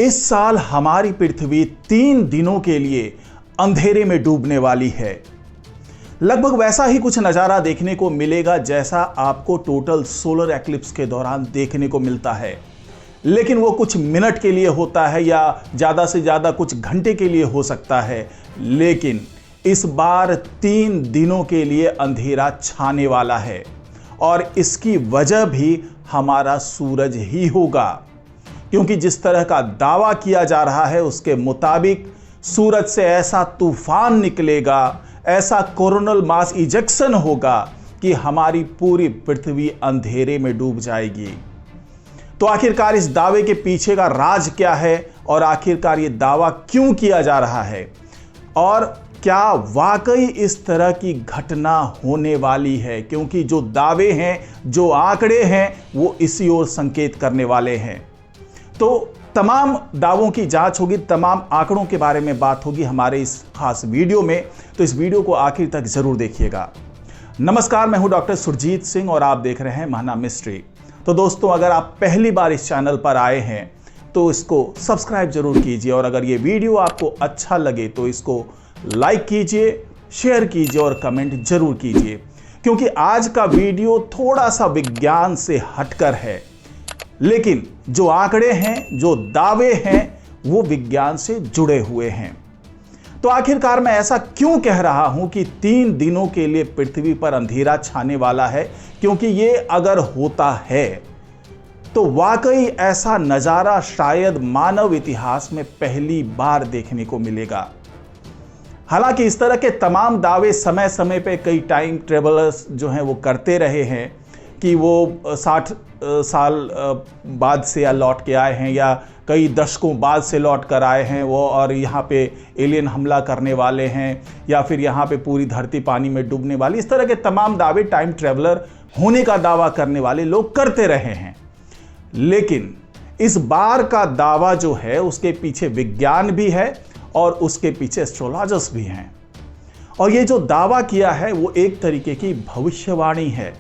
इस साल हमारी पृथ्वी 3 दिनों के लिए अंधेरे में डूबने वाली है। लगभग वैसा ही कुछ नजारा देखने को मिलेगा जैसा आपको टोटल सोलर एक्लिप्स के दौरान देखने को मिलता है, लेकिन वो कुछ मिनट के लिए होता है या ज्यादा से ज्यादा कुछ घंटे के लिए हो सकता है। लेकिन इस बार 3 दिनों के लिए अंधेरा छाने वाला है और इसकी वजह भी हमारा सूरज ही होगा, क्योंकि जिस तरह का दावा किया जा रहा है उसके मुताबिक सूरज से ऐसा तूफान निकलेगा, ऐसा कोरोनल मास इजेक्शन होगा कि हमारी पूरी पृथ्वी अंधेरे में डूब जाएगी। तो आखिरकार इस दावे के पीछे का राज क्या है और आखिरकार ये दावा क्यों किया जा रहा है और क्या वाकई इस तरह की घटना होने वाली है, क्योंकि जो दावे हैं, जो आंकड़े हैं, वो इसी ओर संकेत करने वाले हैं। तो तमाम दावों की जांच होगी, तमाम आंकड़ों के बारे में बात होगी हमारे इस खास वीडियो में, तो इस वीडियो को आखिर तक जरूर देखिएगा। नमस्कार, मैं हूं डॉक्टर सुरजीत सिंह और आप देख रहे हैं महाना मिस्ट्री। तो दोस्तों, अगर आप पहली बार इस चैनल पर आए हैं तो इसको सब्सक्राइब जरूर कीजिए और अगर ये वीडियो आपको अच्छा लगे तो इसको लाइक कीजिए, शेयर कीजिए और कमेंट जरूर कीजिए, क्योंकि आज का वीडियो थोड़ा सा विज्ञान से हटकर है, लेकिन जो आंकड़े हैं, जो दावे हैं, वो विज्ञान से जुड़े हुए हैं। तो आखिरकार मैं ऐसा क्यों कह रहा हूं कि 3 दिनों के लिए पृथ्वी पर अंधेरा छाने वाला है, क्योंकि ये अगर होता है तो वाकई ऐसा नजारा शायद मानव इतिहास में पहली बार देखने को मिलेगा। हालांकि इस तरह के तमाम दावे समय समय पे कई टाइम ट्रेवलर्स जो हैं वो करते रहे हैं कि वो 60 साल बाद से या लौट के आए हैं या कई दशकों बाद से लौट कर आए हैं वो, और यहाँ पे एलियन हमला करने वाले हैं या फिर यहाँ पे पूरी धरती पानी में डूबने वाली, इस तरह के तमाम दावे टाइम ट्रेवलर होने का दावा करने वाले लोग करते रहे हैं। लेकिन इस बार का दावा जो है उसके पीछे विज्ञान भी है और उसके पीछे एस्ट्रोलॉजर्स भी हैं, और ये जो दावा किया है वो एक तरीके की भविष्यवाणी है,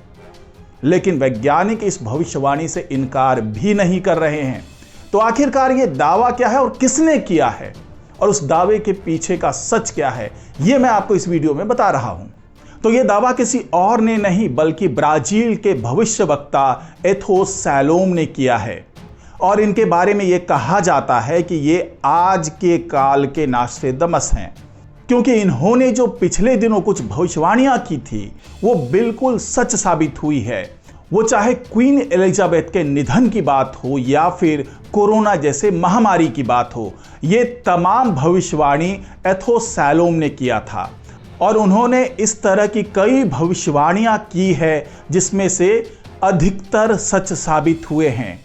लेकिन वैज्ञानिक इस भविष्यवाणी से इनकार भी नहीं कर रहे हैं। तो आखिरकार ये दावा क्या है और किसने किया है और उस दावे के पीछे का सच क्या है, ये मैं आपको इस वीडियो में बता रहा हूं। तो ये दावा किसी और ने नहीं बल्कि ब्राजील के भविष्यवक्ता एथोस सैलोम ने किया है, और इनके बारे में ये कहा जाता है कि ये आज के काल के नास्ट्रेडमस हैं, क्योंकि इन्होंने जो पिछले दिनों कुछ भविष्यवाणियां की थी वो बिल्कुल सच साबित हुई है। वो चाहे क्वीन एलिजाबेथ के निधन की बात हो या फिर कोरोना जैसे महामारी की बात हो, ये तमाम भविष्यवाणी एथोस सैलोम ने किया था, और उन्होंने इस तरह की कई भविष्यवाणियां की है जिसमें से अधिकतर सच साबित हुए हैं।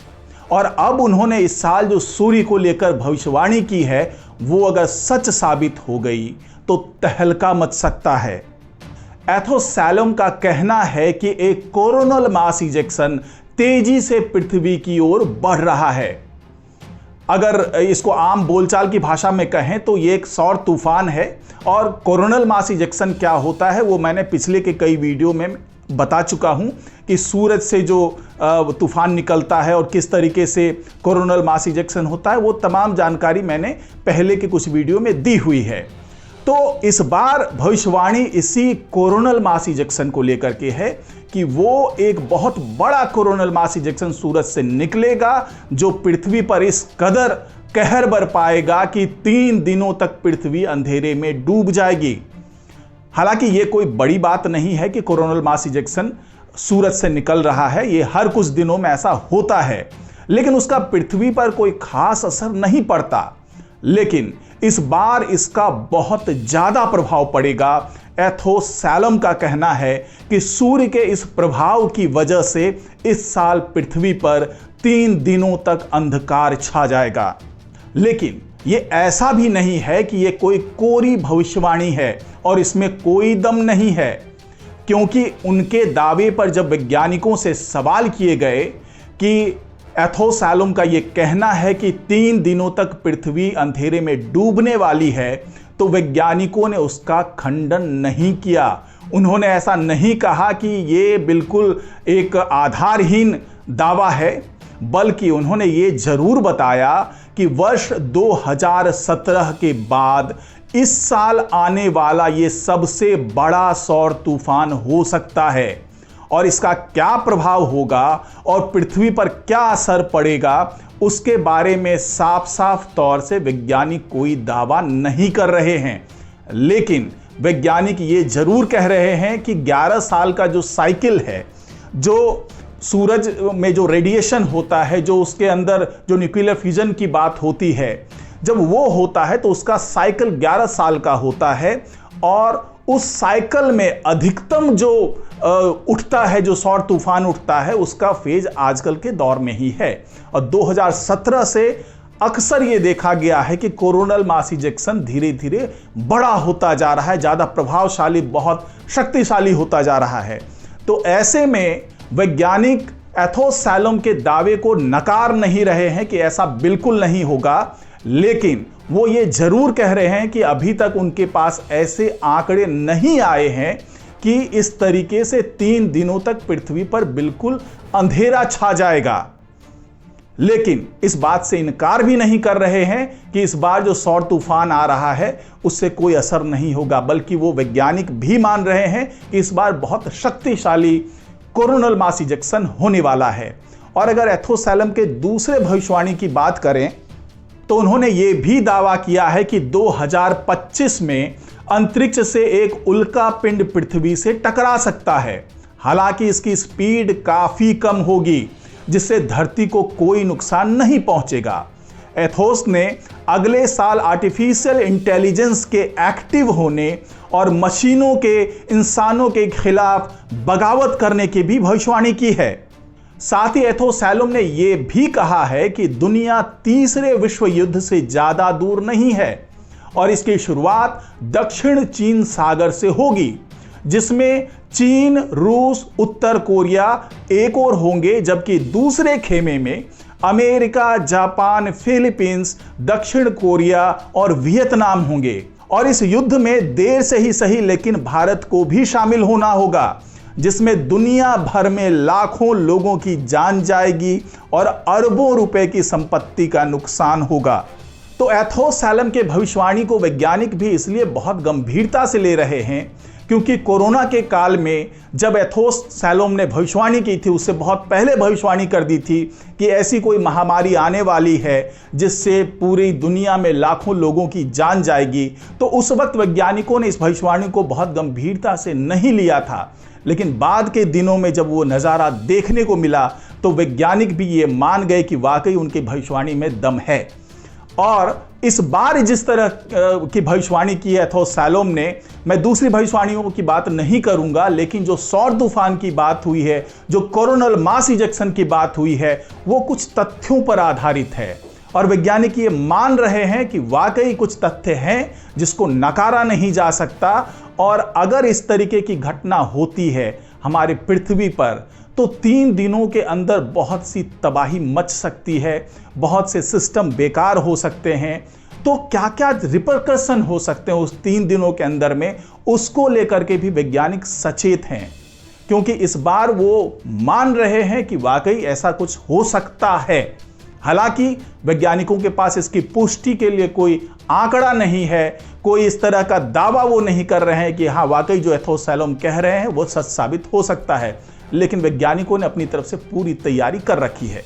और अब उन्होंने इस साल जो सूर्य को लेकर भविष्यवाणी की है वो अगर सच साबित हो गई तो तहलका मच सकता है। एथोस सैलोम का कहना है कि एक कोरोनल मास इजेक्शन तेजी से पृथ्वी की ओर बढ़ रहा है। अगर इसको आम बोलचाल की भाषा में कहें तो ये एक सौर तूफान है, और कोरोनल मास इजेक्शन क्या होता है वो मैंने पिछले के कई वीडियो में बता चुका हूं कि सूरज से जो तूफान निकलता है और किस तरीके से कोरोनल मास इजेक्शन होता है, वो तमाम जानकारी मैंने पहले के कुछ वीडियो में दी हुई है। तो इस बार भविष्यवाणी इसी कोरोनल मास इजेक्शन को लेकर के है कि वो एक बहुत बड़ा कोरोनल मास इजेक्शन सूरज से निकलेगा जो पृथ्वी पर इस कदर कहर बरपाएगा कि 3 दिनों तक पृथ्वी अंधेरे में डूब जाएगी। हालांकि ये कोई बड़ी बात नहीं है कि कोरोनल मास इजेक्शन सूरज से निकल रहा है, ये हर कुछ दिनों में ऐसा होता है, लेकिन उसका पृथ्वी पर कोई खास असर नहीं पड़ता। लेकिन इस बार इसका बहुत ज्यादा प्रभाव पड़ेगा। एथोस सैलोम का कहना है कि सूर्य के इस प्रभाव की वजह से इस साल पृथ्वी पर 3 दिनों तक अंधकार छा जाएगा। लेकिन ये ऐसा भी नहीं है कि ये कोई कोरी भविष्यवाणी है और इसमें कोई दम नहीं है, क्योंकि उनके दावे पर जब वैज्ञानिकों से सवाल किए गए कि एथोस सैलोम का ये कहना है कि 3 दिनों तक पृथ्वी अंधेरे में डूबने वाली है, तो वैज्ञानिकों ने उसका खंडन नहीं किया। उन्होंने ऐसा नहीं कहा कि ये बिल्कुल एक आधारहीन दावा है, बल्कि उन्होंने ये जरूर बताया कि वर्ष 2017 के बाद इस साल आने वाला ये सबसे बड़ा सौर तूफान हो सकता है और इसका क्या प्रभाव होगा और पृथ्वी पर क्या असर पड़ेगा उसके बारे में साफ साफ तौर से वैज्ञानिक कोई दावा नहीं कर रहे हैं। लेकिन वैज्ञानिक ये जरूर कह रहे हैं कि 11 साल का जो साइकिल है, जो सूरज में जो रेडिएशन होता है, जो उसके अंदर जो न्यूक्लियर फ्यूजन की बात होती है, जब वो होता है तो उसका साइकिल 11 साल का होता है और उस साइकिल में अधिकतम जो उठता है, जो सौर तूफान उठता है, उसका फेज आजकल के दौर में ही है। और 2017 से अक्सर ये देखा गया है कि कोरोनल मास इजेक्शन धीरे धीरे बड़ा होता जा रहा है, ज़्यादा प्रभावशाली, बहुत शक्तिशाली होता जा रहा है। तो ऐसे में वैज्ञानिक एथोस सैलोम के दावे को नकार नहीं रहे हैं कि ऐसा बिल्कुल नहीं होगा, लेकिन वो ये जरूर कह रहे हैं कि अभी तक उनके पास ऐसे आंकड़े नहीं आए हैं कि इस तरीके से 3 दिनों तक पृथ्वी पर बिल्कुल अंधेरा छा जाएगा। लेकिन इस बात से इनकार भी नहीं कर रहे हैं कि इस बार जो सौर तूफान आ रहा है उससे कोई असर नहीं होगा, बल्कि वो वैज्ञानिक भी मान रहे हैं कि इस बार बहुत शक्तिशाली कोरोनल मास इजेक्शन होने वाला है। और अगर एथोस सैलोम के दूसरे भविष्यवाणी की बात करें तो उन्होंने ये भी दावा किया है कि 2025 में अंतरिक्ष से एक उल्का पिंड पृथ्वी से टकरा सकता है। हालांकि इसकी स्पीड काफी कम होगी, जिससे धरती को कोई नुकसान नहीं पहुंचेगा। एथोस ने अगले साल आर्टिफिशियल इंटेलिजेंस के एक्टिव होने और मशीनों के इंसानों के खिलाफ बगावत करने की भी भविष्यवाणी की है। साथ ही एथोस सैलोम ने यह भी कहा है कि दुनिया तीसरे विश्व युद्ध से ज्यादा दूर नहीं है और इसकी शुरुआत दक्षिण चीन सागर से होगी, जिसमें चीन, रूस, उत्तर कोरिया एक और होंगे, जबकि दूसरे खेमे में अमेरिका, जापान, फिलीपींस, दक्षिण कोरिया और वियतनाम होंगे। और इस युद्ध में देर से ही सही लेकिन भारत को भी शामिल होना होगा, जिसमें दुनिया भर में लाखों लोगों की जान जाएगी और अरबों रुपए की संपत्ति का नुकसान होगा। तो एथोस सैलोम के भविष्यवाणी को वैज्ञानिक भी इसलिए बहुत गंभीरता से ले रहे हैं क्योंकि कोरोना के काल में जब एथोस सैलोम ने भविष्यवाणी की थी, उससे बहुत पहले भविष्यवाणी कर दी थी कि ऐसी कोई महामारी आने वाली है जिससे पूरी दुनिया में लाखों लोगों की जान जाएगी। तो उस वक्त वैज्ञानिकों ने इस भविष्यवाणी को बहुत गंभीरता से नहीं लिया था, लेकिन बाद के दिनों में जब वो नज़ारा देखने को मिला तो वैज्ञानिक भी ये मान गए कि वाकई उनकी भविष्यवाणी में दम है। और इस बार जिस तरह की भविष्यवाणी की है एथोस सैलोम ने, मैं दूसरी भविष्यवाणियों की बात नहीं करूंगा, लेकिन जो सौर तूफान की बात हुई है, जो कोरोनल मास इजेक्शन की बात हुई है, वो कुछ तथ्यों पर आधारित है और वैज्ञानिक ये मान रहे हैं कि वाकई कुछ तथ्य हैं जिसको नकारा नहीं जा सकता। और अगर इस तरीके की घटना होती है हमारे पृथ्वी पर तो 3 दिनों के अंदर बहुत सी तबाही मच सकती है, बहुत से सिस्टम बेकार हो सकते हैं। तो क्या क्या रिपरकशन हो सकते हैं उस 3 दिनों के अंदर में, उसको लेकर के भी वैज्ञानिक सचेत हैं, क्योंकि इस बार वो मान रहे हैं कि वाकई ऐसा कुछ हो सकता है। हालांकि वैज्ञानिकों के पास इसकी पुष्टि के लिए कोई आंकड़ा नहीं है, कोई इस तरह का दावा वो नहीं कर रहे हैं कि हाँ वाकई जो एथोस सैलोम कह रहे हैं वो सच साबित हो सकता है, लेकिन वैज्ञानिकों ने अपनी तरफ से पूरी तैयारी कर रखी है।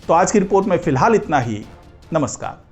तो आज की रिपोर्ट में फिलहाल इतना ही। नमस्कार।